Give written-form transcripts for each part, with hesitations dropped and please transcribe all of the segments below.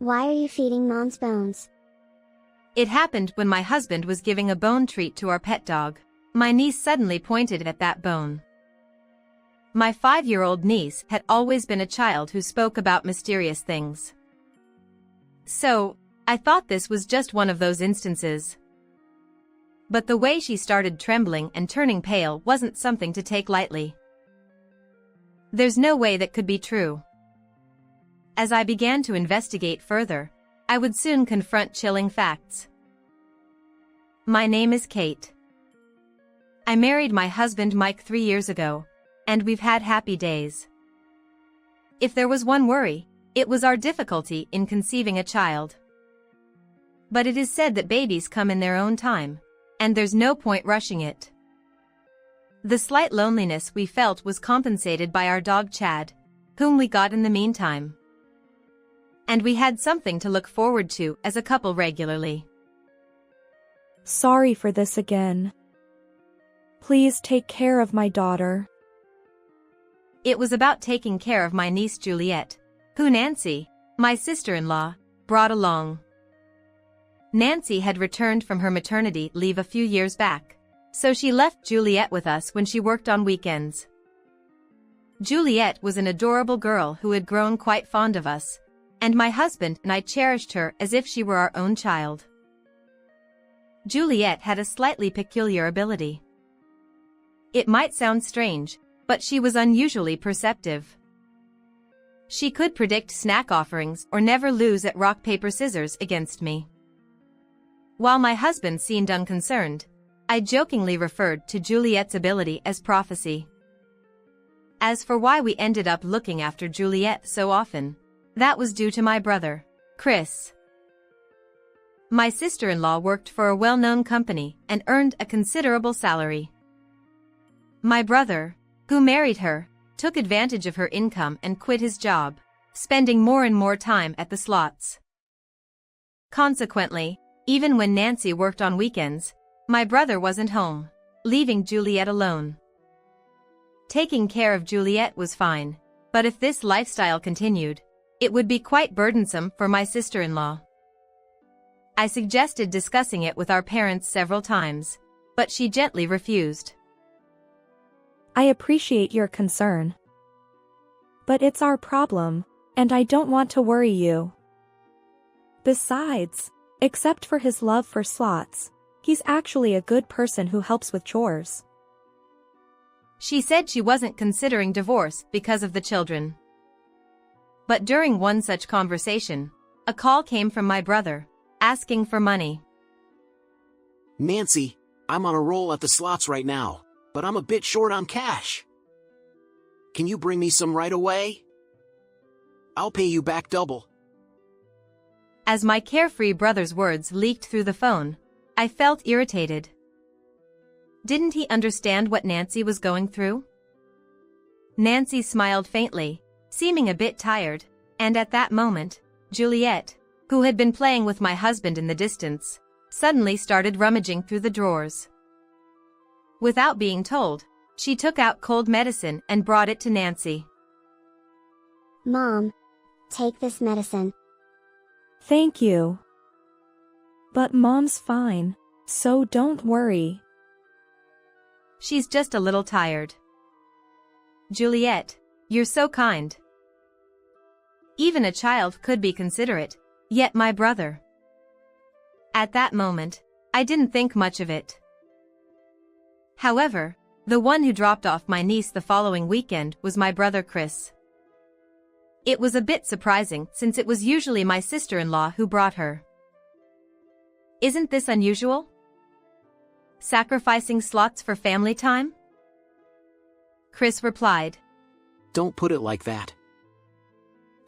Why are you feeding Mom's bones? It happened when my husband was giving a bone treat to our pet dog. My niece suddenly pointed at that bone. My 5-year-old niece had always been a child who spoke about mysterious things. So, I thought this was just one of those instances. But the way she started trembling and turning pale wasn't something to take lightly. There's no way that could be true. As I began to investigate further, I would soon confront chilling facts. My name is Kate. I married my husband Mike 3 years ago, and we've had happy days. If there was one worry, it was our difficulty in conceiving a child. But it is said that babies come in their own time, and there's no point rushing it. The slight loneliness we felt was compensated by our dog Chad, whom we got in the meantime. And we had something to look forward to as a couple regularly. Sorry for this again. Please take care of my daughter. It was about taking care of my niece Juliet, who Nancy, my sister-in-law, brought along. Nancy had returned from her maternity leave a few years back, so she left Juliet with us when she worked on weekends. Juliet was an adorable girl who had grown quite fond of us, and my husband and I cherished her as if she were our own child. Juliet had a slightly peculiar ability. It might sound strange, but she was unusually perceptive. She could predict snack offerings or never lose at rock paper scissors against me. While my husband seemed unconcerned, I jokingly referred to Juliet's ability as prophecy. As for why we ended up looking after Juliet so often, that was due to my brother, Chris. My sister-in-law worked for a well-known company and earned a considerable salary. My brother, who married her, took advantage of her income and quit his job, spending more and more time at the slots. Consequently, even when Nancy worked on weekends, my brother wasn't home, leaving Juliet alone. Taking care of Juliet was fine, but if this lifestyle continued, it would be quite burdensome for my sister-in-law. I suggested discussing it with our parents several times, but she gently refused. I appreciate your concern. But it's our problem, and I don't want to worry you. Besides, except for his love for slots, he's actually a good person who helps with chores. She said she wasn't considering divorce because of the children. But during one such conversation, a call came from my brother, asking for money. Nancy, I'm on a roll at the slots right now, but I'm a bit short on cash. Can you bring me some right away? I'll pay you back double. As my carefree brother's words leaked through the phone, I felt irritated. Didn't he understand what Nancy was going through? Nancy smiled faintly, seeming a bit tired, and at that moment, Juliet, who had been playing with my husband in the distance, suddenly started rummaging through the drawers. Without being told, she took out cold medicine and brought it to Nancy. Mom, take this medicine. Thank you. But Mom's fine, so don't worry. She's just a little tired. Juliet, you're so kind. Even a child could be considerate, yet my brother. At that moment, I didn't think much of it. However, the one who dropped off my niece the following weekend was my brother Chris. It was a bit surprising since it was usually my sister-in-law who brought her. Isn't this unusual? Sacrificing slots for family time? Chris replied. Don't put it like that.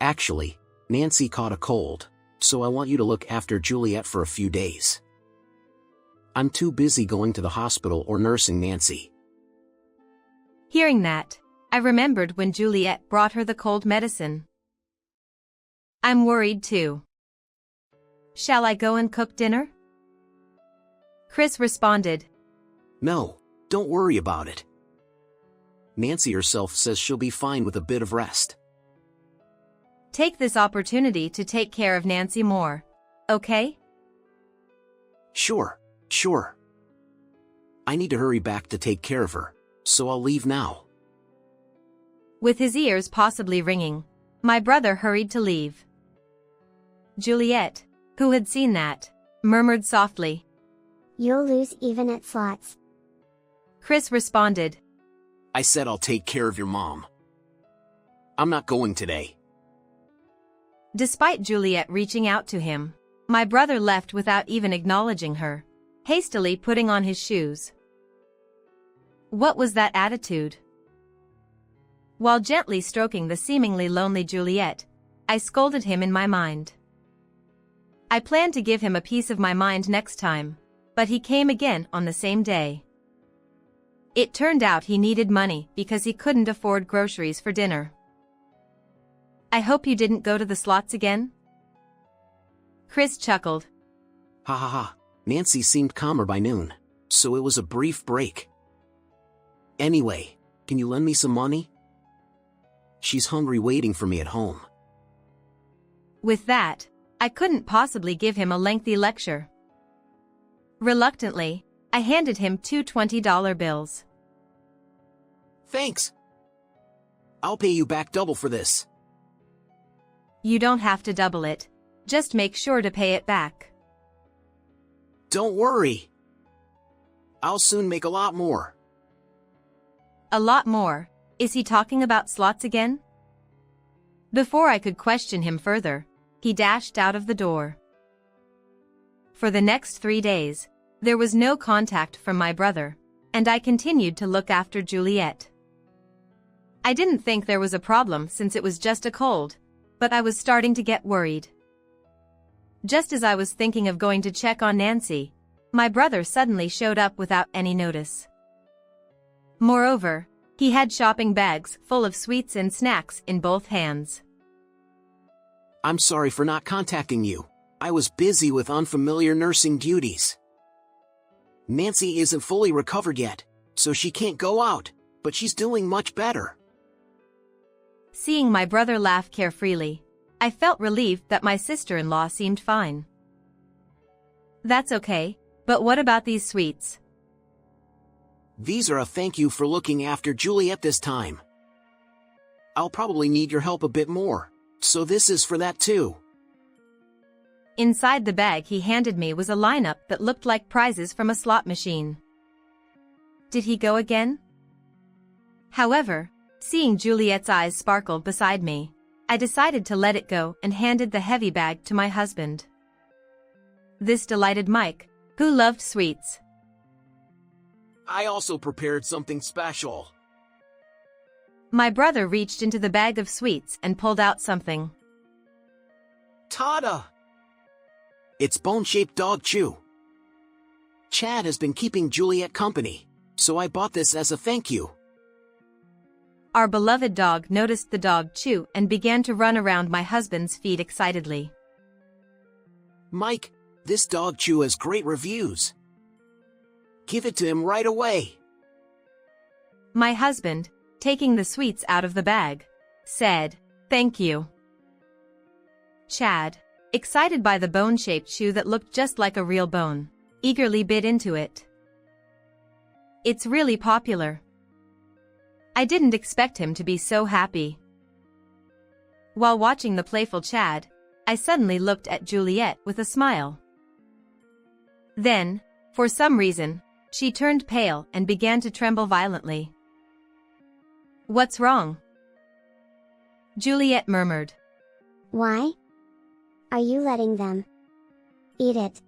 Actually, Nancy caught a cold, so I want you to look after Juliet for a few days. I'm too busy going to the hospital or nursing Nancy. Hearing that, I remembered when Juliet brought her the cold medicine. I'm worried too. Shall I go and cook dinner? Chris responded. No, don't worry about it. Nancy herself says she'll be fine with a bit of rest. Take this opportunity to take care of Nancy more. Okay? Sure. I need to hurry back to take care of her, so I'll leave now. With his ears possibly ringing, my brother hurried to leave. Juliet, who had seen that, murmured softly. You'll lose even at slots. Chris responded. I said I'll take care of your mom. I'm not going today. Despite Juliet reaching out to him, my brother left without even acknowledging her, hastily putting on his shoes. What was that attitude? While gently stroking the seemingly lonely Juliet, I scolded him in my mind. I planned to give him a piece of my mind next time, but he came again on the same day. It turned out he needed money because he couldn't afford groceries for dinner. I hope you didn't go to the slots again? Chris chuckled. Ha ha ha, Nancy seemed calmer by noon, so it was a brief break. Anyway, can you lend me some money? She's hungry waiting for me at home. With that, I couldn't possibly give him a lengthy lecture. Reluctantly, I handed him two $20 bills. Thanks. I'll pay you back double for this. You don't have to double it, just make sure to pay it back. Don't worry. I'll soon make a lot more. A lot more? Is he talking about slots again? Before I could question him further, he dashed out of the door. For the next 3 days, there was no contact from my brother, and I continued to look after Juliet. I didn't think there was a problem since it was just a cold, but I was starting to get worried. Just as I was thinking of going to check on Nancy, my brother suddenly showed up without any notice. Moreover, he had shopping bags full of sweets and snacks in both hands. I'm sorry for not contacting you. I was busy with unfamiliar nursing duties. Nancy isn't fully recovered yet, so she can't go out, but she's doing much better. Seeing my brother laugh carefreely, I felt relieved that my sister-in-law seemed fine. That's okay, but what about these sweets? These are a thank you for looking after Juliet this time. I'll probably need your help a bit more, so this is for that too. Inside the bag he handed me was a lineup that looked like prizes from a slot machine. Did he go again? However, seeing Juliet's eyes sparkle beside me, I decided to let it go and handed the heavy bag to my husband. This delighted Mike, who loved sweets. I also prepared something special. My brother reached into the bag of sweets and pulled out something. Tada! It's bone-shaped dog chew. Chad has been keeping Juliet company, so I bought this as a thank you. Our beloved dog noticed the dog chew and began to run around my husband's feet excitedly. Mike, this dog chew has great reviews. Give it to him right away. My husband, taking the sweets out of the bag, said, "Thank you." Chad, excited by the bone-shaped chew that looked just like a real bone, eagerly bit into it. It's really popular. I didn't expect him to be so happy. While watching the playful Chad, I suddenly looked at Juliet with a smile. Then, for some reason, she turned pale and began to tremble violently. "What's wrong?" Juliet murmured. Why? Are you letting them eat it?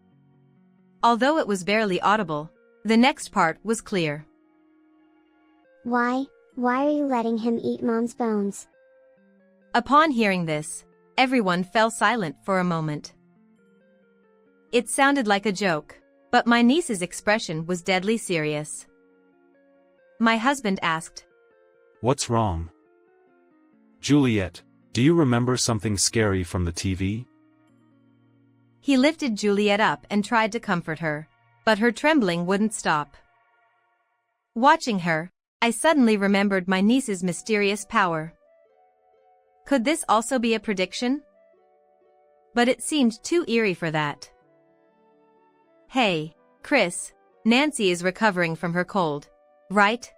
Although it was barely audible, the next part was clear. Why are you letting him eat Mom's bones? Upon hearing this, everyone fell silent for a moment. It sounded like a joke, but my niece's expression was deadly serious. My husband asked, "What's wrong? Juliet, do you remember something scary from the TV?" He lifted Juliet up and tried to comfort her, but her trembling wouldn't stop. Watching her, I suddenly remembered my niece's mysterious power. Could this also be a prediction? But it seemed too eerie for that. Hey, Chris, Nancy is recovering from her cold, right?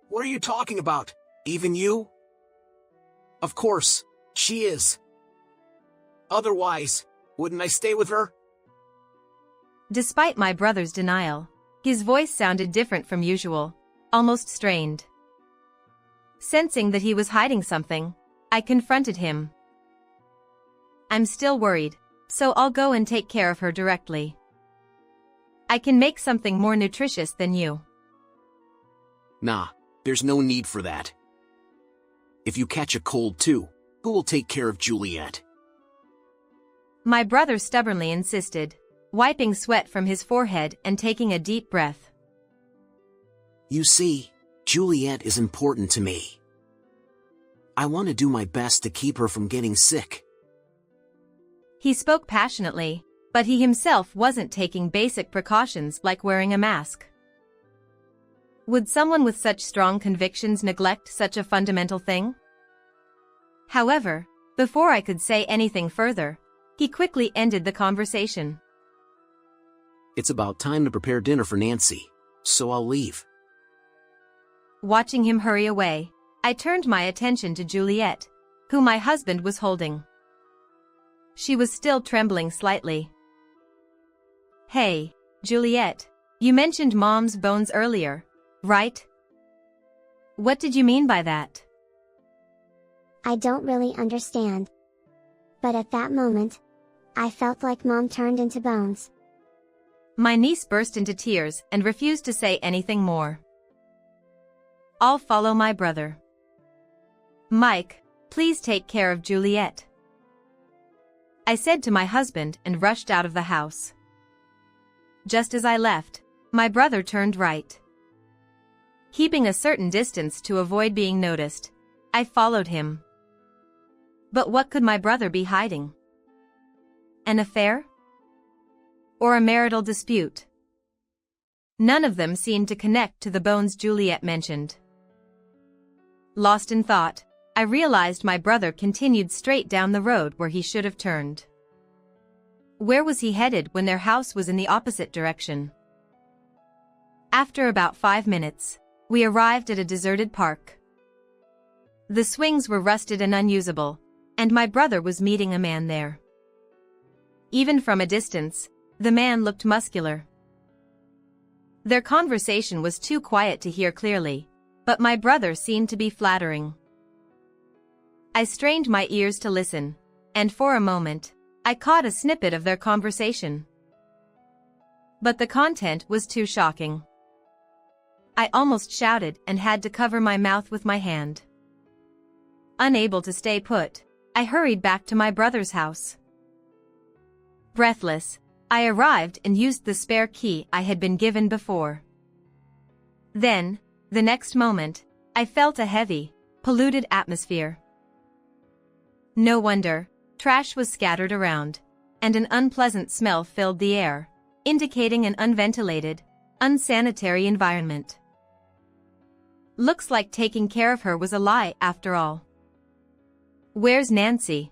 What are you talking about? Even you? Of course, she is. Otherwise, wouldn't I stay with her? Despite my brother's denial, his voice sounded different from usual, almost strained. Sensing that he was hiding something, I confronted him. I'm still worried, so I'll go and take care of her directly. I can make something more nutritious than you. Nah, there's no need for that. If you catch a cold too, who will take care of Juliet? My brother stubbornly insisted, wiping sweat from his forehead and taking a deep breath. You see, Juliet is important to me. I want to do my best to keep her from getting sick. He spoke passionately, but he himself wasn't taking basic precautions like wearing a mask. Would someone with such strong convictions neglect such a fundamental thing? However, before I could say anything further, he quickly ended the conversation. It's about time to prepare dinner for Nancy, so I'll leave. Watching him hurry away, I turned my attention to Juliet, who my husband was holding. She was still trembling slightly. Hey, Juliet, you mentioned Mom's bones earlier, right? What did you mean by that? I don't really understand. But at that moment, I felt like Mom turned into bones. My niece burst into tears and refused to say anything more. I'll follow my brother. Mike, please take care of Juliet, I said to my husband and rushed out of the house. Just as I left, my brother turned right. Keeping a certain distance to avoid being noticed, I followed him. But what could my brother be hiding? An affair? Or a marital dispute? None of them seemed to connect to the bones Juliet mentioned. Lost in thought, I realized my brother continued straight down the road where he should have turned. Where was he headed when their house was in the opposite direction? After about 5 minutes, we arrived at a deserted park. The swings were rusted and unusable, and my brother was meeting a man there. Even from a distance, the man looked muscular. Their conversation was too quiet to hear clearly, but my brother seemed to be flattering. I strained my ears to listen, and for a moment, I caught a snippet of their conversation. But the content was too shocking. I almost shouted and had to cover my mouth with my hand. Unable to stay put, I hurried back to my brother's house. Breathless, I arrived and used the spare key I had been given before. Then, the next moment, I felt a heavy, polluted atmosphere. No wonder, trash was scattered around, and an unpleasant smell filled the air, indicating an unventilated, unsanitary environment. Looks like taking care of her was a lie after all. Where's Nancy?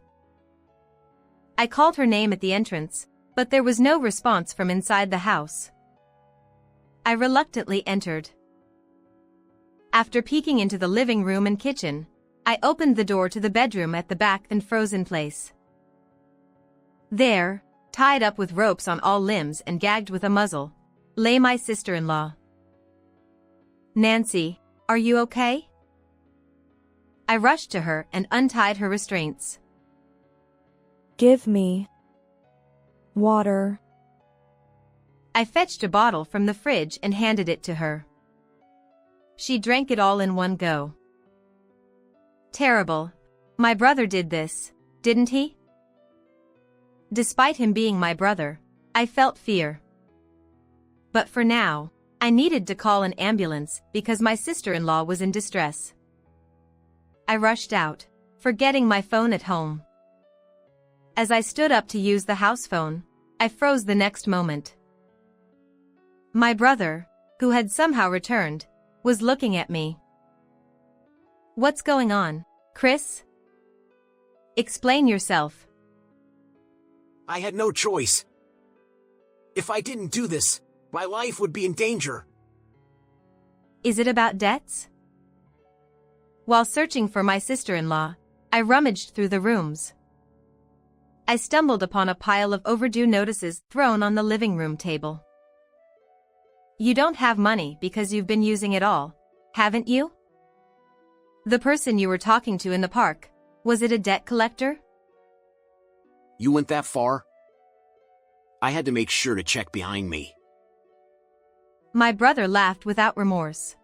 I called her name at the entrance, but there was no response from inside the house. I reluctantly entered. After peeking into the living room and kitchen, I opened the door to the bedroom at the back and froze in place. There, tied up with ropes on all limbs and gagged with a muzzle, lay my sister-in-law. Nancy, are you okay? I rushed to her and untied her restraints. Give me water. I fetched a bottle from the fridge and handed it to her. She drank it all in one go. Terrible. My brother did this, didn't he? Despite him being my brother, I felt fear. But for now, I needed to call an ambulance because my sister-in-law was in distress. I rushed out, forgetting my phone at home. As I stood up to use the house phone, I froze the next moment. My brother, who had somehow returned, was looking at me. What's going on? Chris? Explain yourself. I had no choice. If I didn't do this, my life would be in danger. Is it about debts? While searching for my sister-in-law, I rummaged through the rooms. I stumbled upon a pile of overdue notices thrown on the living room table. You don't have money because you've been using it all, haven't you? The person you were talking to in the park, was it a debt collector? You went that far? I had to make sure to check behind me. My brother laughed without remorse.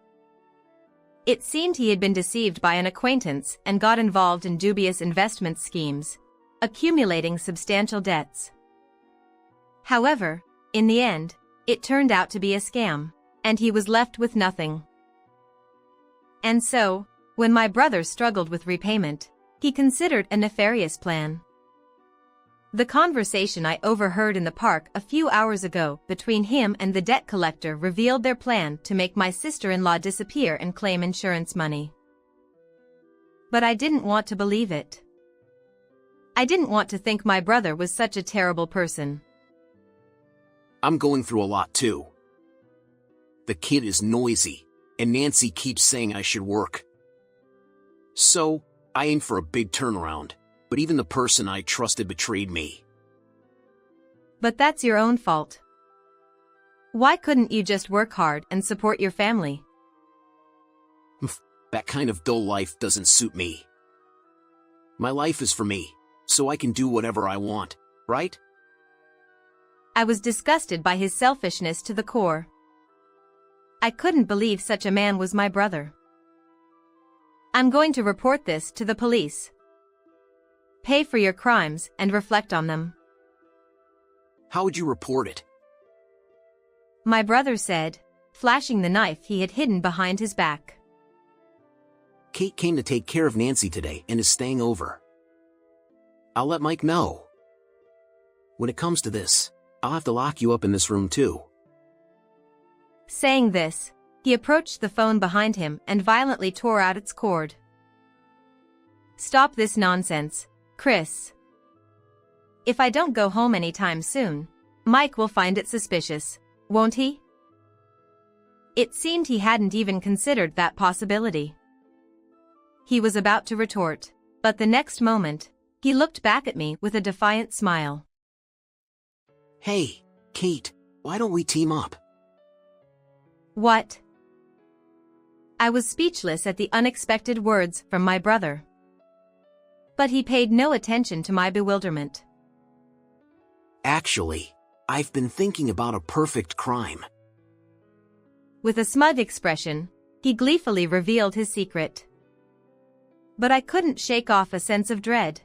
It seemed he had been deceived by an acquaintance and got involved in dubious investment schemes, accumulating substantial debts. However, in the end, it turned out to be a scam, and he was left with nothing. And so, when my brother struggled with repayment, he considered a nefarious plan. The conversation I overheard in the park a few hours ago between him and the debt collector revealed their plan to make my sister-in-law disappear and claim insurance money. But I didn't want to believe it. I didn't want to think my brother was such a terrible person. I'm going through a lot too. The kid is noisy, and Nancy keeps saying I should work. So, I aim for a big turnaround, but even the person I trusted betrayed me. But that's your own fault. Why couldn't you just work hard and support your family? That kind of dull life doesn't suit me. My life is for me, so I can do whatever I want, right? I was disgusted by his selfishness to the core. I couldn't believe such a man was my brother. I'm going to report this to the police. Pay for your crimes and reflect on them. How would you report it? My brother said, flashing the knife he had hidden behind his back. Kate came to take care of Nancy today and is staying over. I'll let Mike know. When it comes to this, I'll have to lock you up in this room too. Saying this, he approached the phone behind him and violently tore out its cord. Stop this nonsense, Chris. If I don't go home anytime soon, Mike will find it suspicious, won't he? It seemed he hadn't even considered that possibility. He was about to retort, but the next moment, he looked back at me with a defiant smile. Hey, Kate, why don't we team up? What? I was speechless at the unexpected words from my brother. But he paid no attention to my bewilderment. Actually, I've been thinking about a perfect crime. With a smug expression, he gleefully revealed his secret. But I couldn't shake off a sense of dread.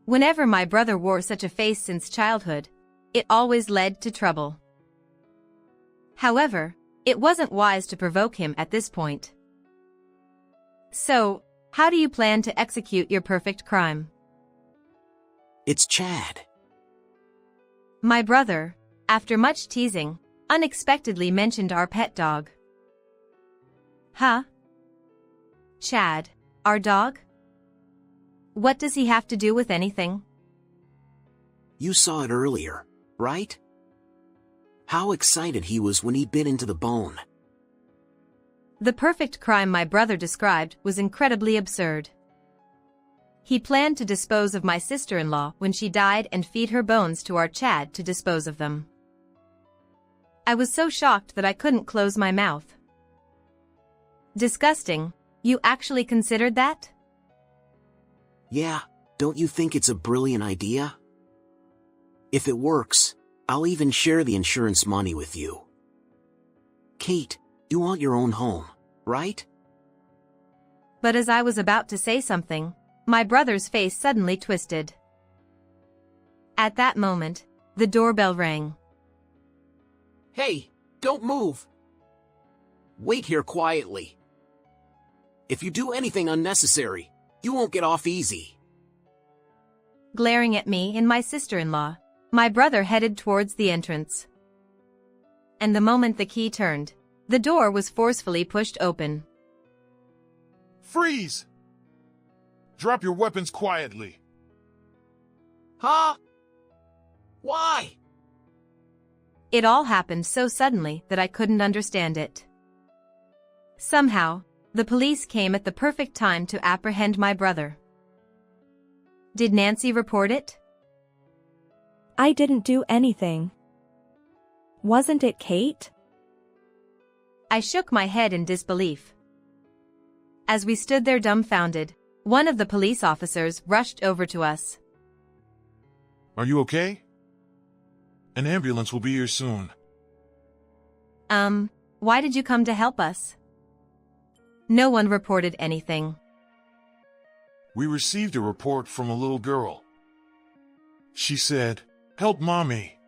Whenever my brother wore such a face since childhood, it always led to trouble. However, it wasn't wise to provoke him at this point. So, how do you plan to execute your perfect crime? It's Chad. My brother, after much teasing, unexpectedly mentioned our pet dog. Huh? Chad, our dog? What does he have to do with anything? You saw it earlier, right? How excited he was when he bit into the bone. The perfect crime my brother described was incredibly absurd. He planned to dispose of my sister-in-law when she died and feed her bones to our Chad to dispose of them. I was so shocked that I couldn't close my mouth. Disgusting, you actually considered that? Yeah, don't you think it's a brilliant idea? If it works, I'll even share the insurance money with you. Kate, you want your own home, right? But as I was about to say something, my brother's face suddenly twisted. At that moment, the doorbell rang. Hey, don't move. Wait here quietly. If you do anything unnecessary, you won't get off easy. Glaring at me and my sister-in-law, my brother headed towards the entrance. And the moment the key turned, the door was forcefully pushed open. Freeze! Drop your weapons quietly. Huh? Why? It all happened so suddenly that I couldn't understand it. Somehow, the police came at the perfect time to apprehend my brother. Did Nancy report it? I didn't do anything. Wasn't it Kate? I shook my head in disbelief. As we stood there dumbfounded, one of the police officers rushed over to us. Are you okay? An ambulance will be here soon. Why did you come to help us? No one reported anything. We received a report from a little girl. She said, "Help Mommy."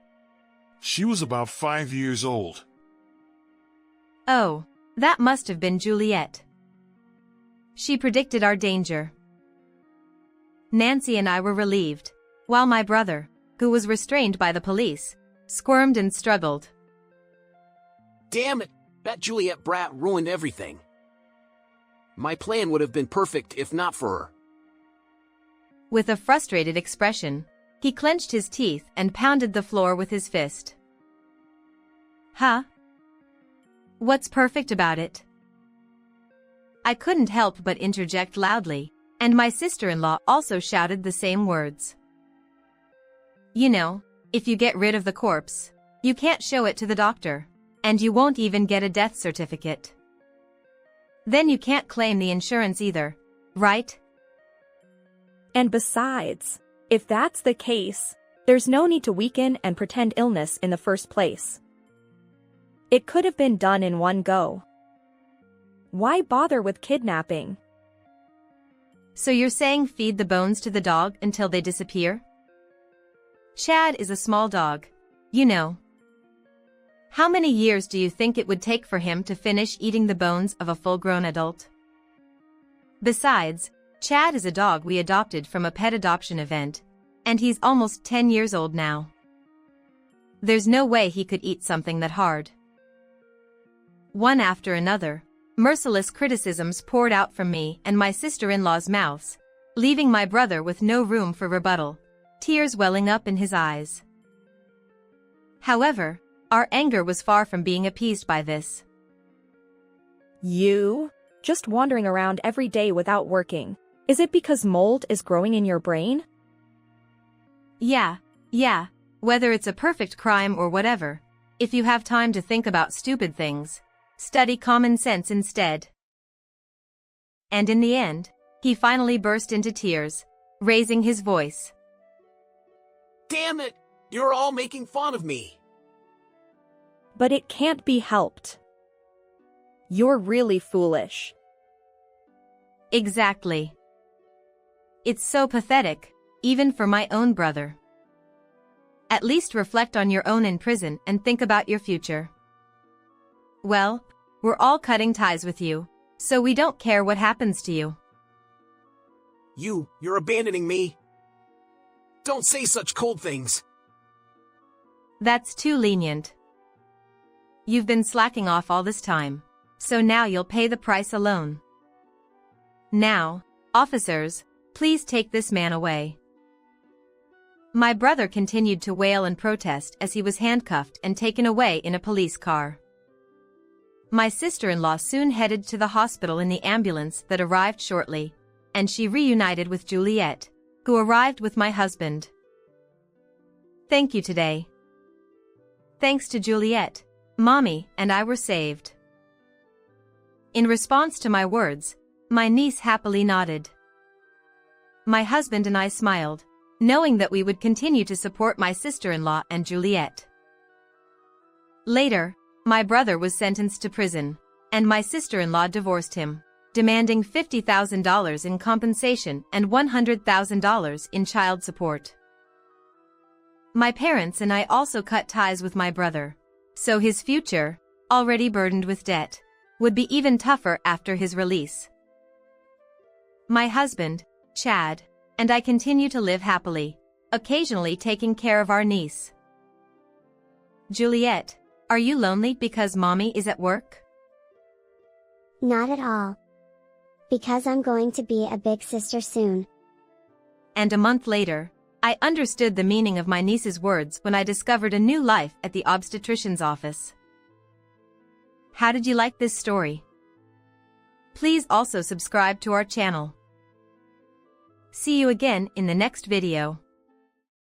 She was about 5 years old. Oh, that must have been Juliet. She predicted our danger. Nancy and I were relieved, while my brother, who was restrained by the police, squirmed and struggled. Damn it, that Juliet brat ruined everything. My plan would have been perfect if not for her. With a frustrated expression, he clenched his teeth and pounded the floor with his fist. Huh? What's perfect about it? I couldn't help but interject loudly, and my sister-in-law also shouted the same words. You know, if you get rid of the corpse, you can't show it to the doctor, and you won't even get a death certificate. Then you can't claim the insurance either, right? And besides, if that's the case, there's no need to weaken and pretend illness in the first place. It could have been done in one go. Why bother with kidnapping? So you're saying feed the bones to the dog until they disappear? Chad is a small dog, you know. How many years do you think it would take for him to finish eating the bones of a full-grown adult? Besides, Chad is a dog we adopted from a pet adoption event, and he's almost 10 years old now. There's no way he could eat something that hard. One after another, merciless criticisms poured out from me and my sister-in-law's mouths, leaving my brother with no room for rebuttal, tears welling up in his eyes. However, our anger was far from being appeased by this. You? Just wandering around every day without working. Is it because mold is growing in your brain? Yeah, whether it's a perfect crime or whatever, if you have time to think about stupid things, study common sense instead. And in the end, he finally burst into tears, raising his voice. Damn it! You're all making fun of me! But it can't be helped. You're really foolish. Exactly. It's so pathetic, even for my own brother. At least reflect on your own in prison and think about your future. Well, we're all cutting ties with you, so we don't care what happens to you. You're abandoning me. Don't say such cold things. That's too lenient. You've been slacking off all this time, so now you'll pay the price alone. Now, officers, please take this man away. My brother continued to wail and protest as he was handcuffed and taken away in a police car. My sister-in-law soon headed to the hospital in the ambulance that arrived shortly, and she reunited with Juliet, who arrived with my husband. Thank you today. Thanks to Juliet, Mommy and I were saved. In response to my words, my niece happily nodded. My husband and I smiled, knowing that we would continue to support my sister-in-law and Juliet. Later, my brother was sentenced to prison, and my sister-in-law divorced him, demanding $50,000 in compensation and $100,000 in child support. My parents and I also cut ties with my brother, so his future, already burdened with debt, would be even tougher after his release. My husband, Chad, and I continue to live happily, occasionally taking care of our niece. Juliet, are you lonely because Mommy is at work? Not at all. Because I'm going to be a big sister soon. And a month later, I understood the meaning of my niece's words when I discovered a new life at the obstetrician's office. How did you like this story? Please also subscribe to our channel. See you again in the next video.